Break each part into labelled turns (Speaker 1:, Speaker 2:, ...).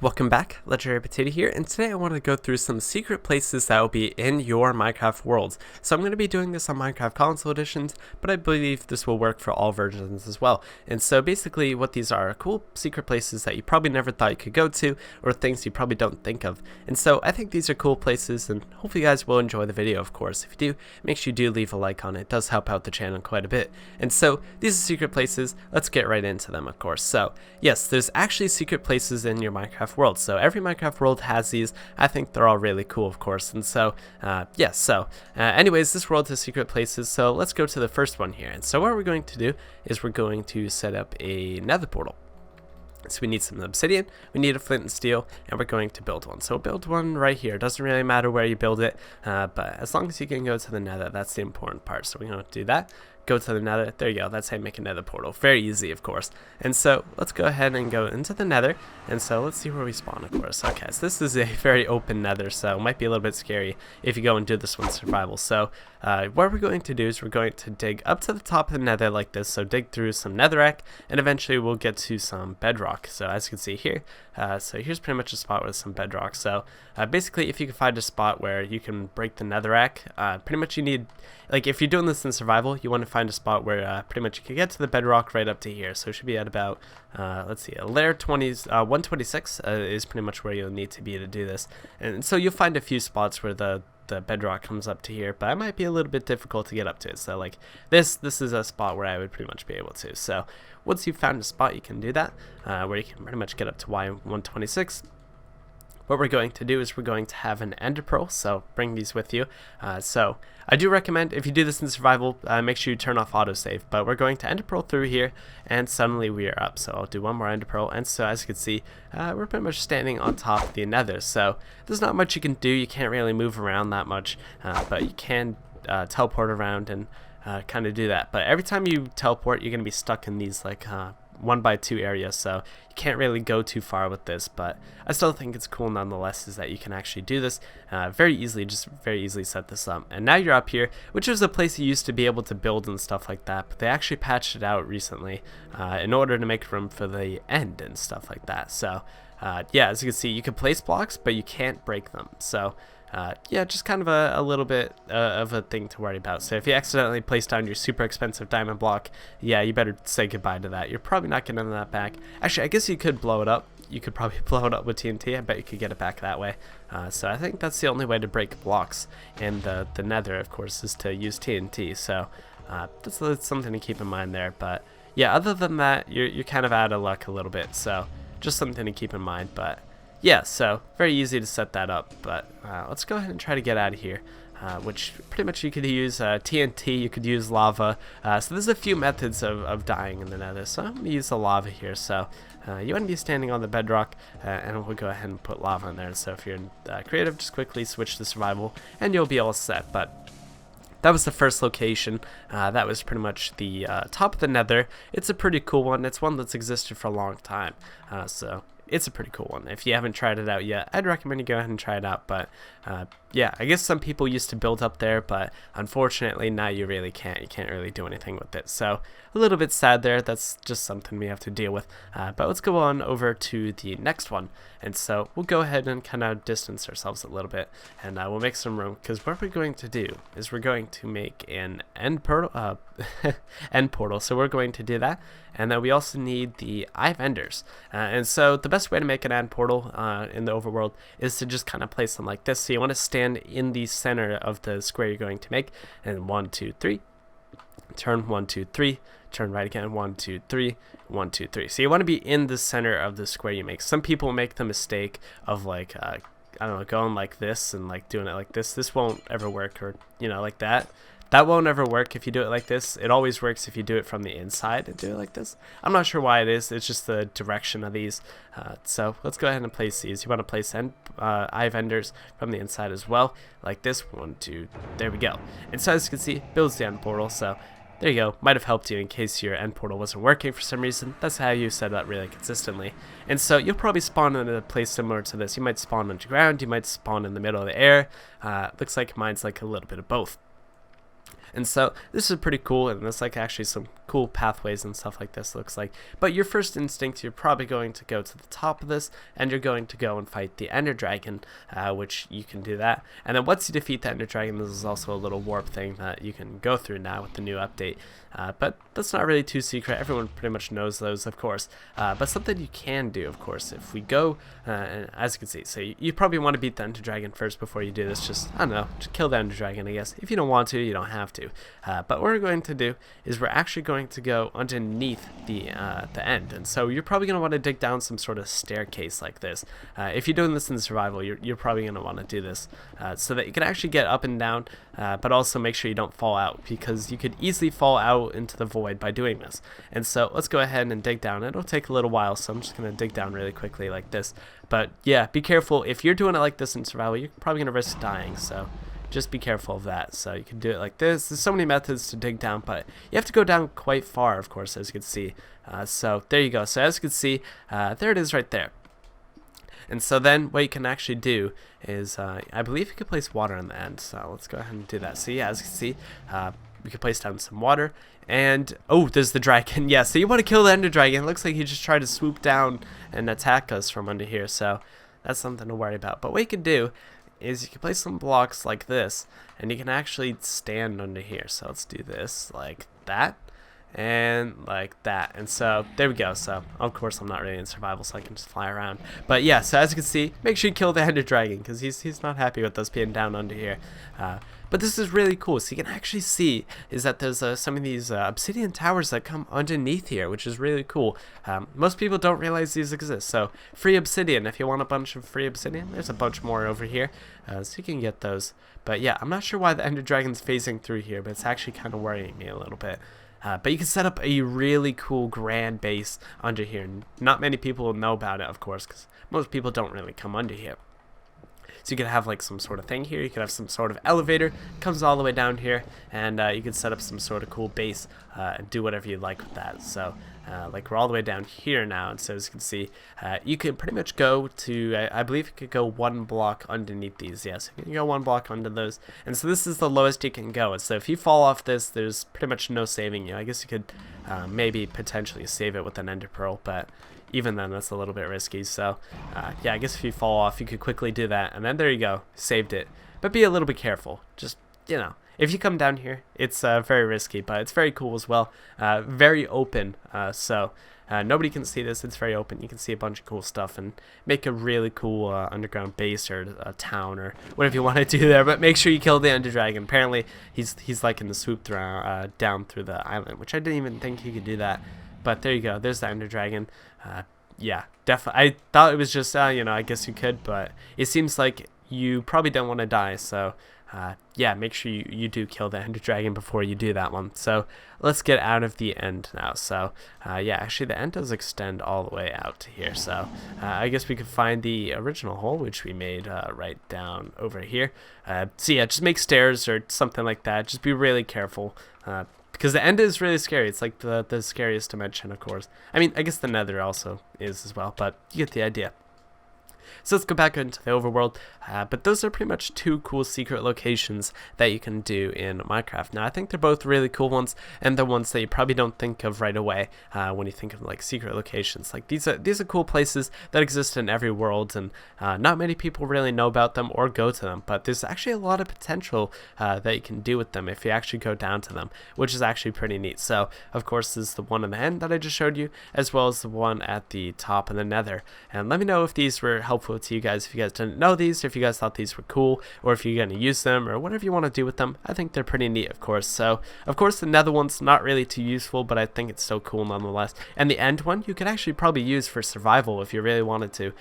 Speaker 1: Welcome back, Legendary Potato here, and today I want to go through some secret places that will be in your Minecraft worlds. So I'm going to be doing this on Minecraft console editions, but I believe this will work for all versions as well. And so basically what these are cool secret places that you probably never thought you could go to, or things you probably don't think of. And so I think these are cool places, and hopefully you guys will enjoy the video, of course. If you do, make sure you do leave a like on it. It does help out the channel quite a bit. And so these are secret places. Let's get right into them, of course. So yes, there's actually secret places in your Minecraft world. So every Minecraft world has these. I think they're all really cool, of course. And so anyways, this world has secret places, so let's go to the first one here. And so what we're going to do is we're going to set up a nether portal. So we need some obsidian, we need a flint and steel, and we're going to build one. So we'll build one right here. Doesn't really matter where you build it, but as long as you can go to the nether, that's the important part. So we're going to do that. Go to the nether. There you go. That's how you make a nether portal. Very easy, of course. And so let's go ahead and go into the nether. And so let's see where we spawn, of course. Okay, so this is a very open nether, so it might be a little bit scary if you go and do this one survival. So what we're going to do is we're going to dig up to the top of the nether like this. So dig through some netherrack, and eventually we'll get to some bedrock. So as you can see here, so here's pretty much a spot with some bedrock. So basically, if you can find a spot where you can break the netherrack, pretty much you need, like if you're doing this in survival, you want to find a spot where pretty much you can get to the bedrock right up to here. So it should be at about, let's see, a layer 126 is pretty much where you'll need to be to do this. And so you'll find a few spots where the bedrock comes up to here, but it might be a little bit difficult to get up to it. So like this is a spot where I would pretty much be able to. So once you've found a spot, you can do that, where you can pretty much get up to Y126. What we're going to do is we're going to have an ender pearl, so bring these with you. So I do recommend, if you do this in survival, make sure you turn off autosave, but we're going to ender pearl through here, and suddenly we are up. So I'll do one more ender pearl, and so as you can see, we're pretty much standing on top of the nether. So there's not much you can do. You can't really move around that much, but you can teleport around and kind of do that. But every time you teleport, you're going to be stuck in these like 1x2 areas, so you can't really go too far with this, but I still think it's cool nonetheless is that you can actually do this very easily, just very easily set this up. And now you're up here, which is a place you used to be able to build and stuff like that, but they actually patched it out recently in order to make room for the end and stuff like that. So yeah, as you can see, you can place blocks, but you can't break them. So yeah, just kind of a little bit of a thing to worry about. So if you accidentally place down your super expensive diamond block, yeah, you better say goodbye to that. You're probably not getting that back. Actually, I guess you could blow it up. You could probably blow it up with TNT. I bet you could get it back that way. So I think that's the only way to break blocks. And the nether, of course, is to use TNT. So that's something to keep in mind there. But yeah, other than that, you're kind of out of luck a little bit. So just something to keep in mind. But yeah, so very easy to set that up, but let's go ahead and try to get out of here, which pretty much you could use TNT, you could use lava, so there's a few methods of dying in the nether, so I'm going to use the lava here. So you want to be standing on the bedrock, and we'll go ahead and put lava in there. So if you're creative, just quickly switch to survival, and you'll be all set. But that was the first location. That was pretty much the top of the nether. It's a pretty cool one. It's one that's existed for a long time, so it's a pretty cool one. If you haven't tried it out yet, I'd recommend you go ahead and try it out. But yeah, I guess some people used to build up there, but unfortunately now you really can't. You can't really do anything with it. So a little bit sad there. That's just something we have to deal with. But let's go on over to the next one. And so we'll go ahead and kind of distance ourselves a little bit, and we'll make some room, because what we're going to do is we're going to make an end portal. End portal. So we're going to do that, and then we also need the eye of enders. And so the best way to make an end portal in the overworld is to just kind of place them like this. So you want to stand in the center of the square you're going to make, and 1 2 3, turn 1 2 3, turn right again, 1 2 3, 1 2 3. So you want to be in the center of the square you make. Some people make the mistake of like I don't know, going like this and like doing it like this. This won't ever work, or you know, like that. That won't ever work if you do it like this. It always works if you do it from the inside and do it like this. I'm not sure why it is. It's just the direction of these. So let's go ahead and place these. You want to place eye of enders from the inside as well, like this. 1 2. There we go. And so as you can see, builds the end portal. So there you go. Might have helped you in case your end portal wasn't working for some reason. That's how you set it up really consistently. And so you'll probably spawn in a place similar to this. You might spawn underground. You might spawn in the middle of the air. Looks like mine's like a little bit of both. And so this is pretty cool, and there's like actually some cool pathways and stuff like this looks like. But your first instinct, you're probably going to go to the top of this, and you're going to go and fight the Ender Dragon, which you can do that. And then once you defeat the Ender Dragon, this is also a little warp thing that you can go through now with the new update. But that's not really too secret. Everyone pretty much knows those, of course. But something you can do, of course, if we go, and as you can see, so you probably want to beat the Ender Dragon first before you do this. Just, I don't know, just kill the Ender Dragon, I guess. If you don't want to, you don't have to. But what we're going to do is we're actually going to go underneath the end. And so you're probably going to want to dig down some sort of staircase like this. If you're doing this in survival, you're probably going to want to do this so that you can actually get up and down, but also make sure you don't fall out, because you could easily fall out into the void by doing this. And so let's go ahead and dig down. It'll take a little while, so I'm just going to dig down really quickly like this. But yeah, be careful. If you're doing it like this in survival, you're probably going to risk dying, so just be careful of that. So you can do it like this. There's so many methods to dig down, but you have to go down quite far, of course, as you can see. So there you go. So as you can see, there it is right there. And so then what you can actually do is, I believe you could place water on the end. So let's go ahead and do that. So yeah, as you can see, we can place down some water. And, oh, there's the dragon. Yeah, so you want to kill the Ender Dragon. It looks like he just tried to swoop down and attack us from under here. So that's something to worry about. But what you can do is you can place some blocks like this, and you can actually stand under here. So let's do this like that. And like that. And so there we go. So of course I'm not really in survival, so I can just fly around. But yeah, so as you can see, make sure you kill the Ender Dragon, because he's not happy with us being down under here. But this is really cool. So you can actually see is that there's some of these obsidian towers that come underneath here, which is really cool. Most people don't realize these exist. So free obsidian, if you want a bunch of free obsidian, there's a bunch more over here, so you can get those. But yeah, I'm not sure why the Ender Dragon's phasing through here, but it's actually kind of worrying me a little bit. But you can set up a really cool grand base under here. Not many people will know about it, of course, because most people don't really come under here. So you could have like some sort of thing here. You could have some sort of elevator, comes all the way down here, and you could set up some sort of cool base and do whatever you like with that. So like we're all the way down here now, and so as you can see, you can pretty much go to, I believe you could go one block underneath these. Yes, you can go one block under those, and so this is the lowest you can go. And so if you fall off this, there's pretty much no saving you. I guess you could maybe potentially save it with an ender pearl, but even then that's a little bit risky. So yeah, I guess if you fall off, you could quickly do that, and then there you go, saved it. But be a little bit careful, just, you know, if you come down here, it's very risky, but it's very cool as well. Very open, so nobody can see this. It's very open. You can see a bunch of cool stuff and make a really cool underground base or a town or whatever you want to do there. But make sure you kill the Ender Dragon. Apparently, he's like in the swoop down through the island, which I didn't even think he could do that. But there you go. There's the Ender Dragon. Yeah, definitely. I thought it was just, you know, I guess you could, but it seems like you probably don't want to die. So yeah, make sure you do kill the Ender Dragon before you do that one. So let's get out of the end now. So yeah, actually the end does extend all the way out to here. So I guess we could find the original hole, which we made right down over here. So yeah, just make stairs or something like that. Just be really careful. Because the end is really scary. It's like the scariest dimension, of course. I mean, I guess the nether also is as well, but you get the idea. So let's go back into the overworld, but those are pretty much two cool secret locations that you can do in Minecraft. Now I think they're both really cool ones, and they're ones that you probably don't think of right away when you think of like secret locations. Like these are cool places that exist in every world, and not many people really know about them or go to them, but there's actually a lot of potential that you can do with them if you actually go down to them, which is actually pretty neat. So of course this is the one in the end that I just showed you, as well as the one at the top of the nether. And let me know if these were helpful to you guys, if you guys didn't know these, if you guys thought these were cool, or if you're going to use them, or whatever you want to do with them. I think they're pretty neat, of course. So of course the nether one's not really too useful, but I think it's still cool nonetheless. And the end one you could actually probably use for survival if you really wanted to,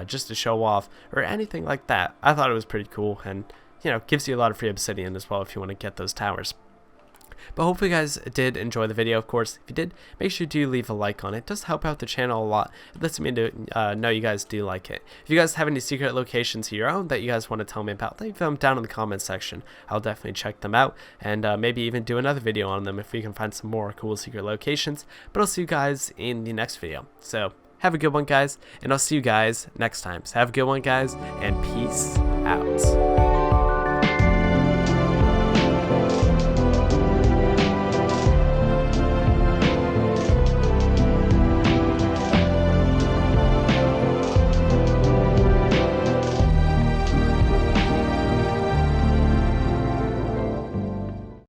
Speaker 1: just to show off or anything like that. I thought it was pretty cool, and you know, gives you a lot of free obsidian as well if you want to get those towers. But hopefully you guys did enjoy the video. Of course, if you did, make sure you do leave a like on it. It does help out the channel a lot. It lets me know you guys do like it. If you guys have any secret locations of your own that you guys want to tell me about, leave them down in the comments section. I'll definitely check them out, and maybe even do another video on them if we can find some more cool secret locations. But I'll see you guys in the next video. So have a good one, guys, and I'll see you guys next time. So have a good one, guys, and peace out.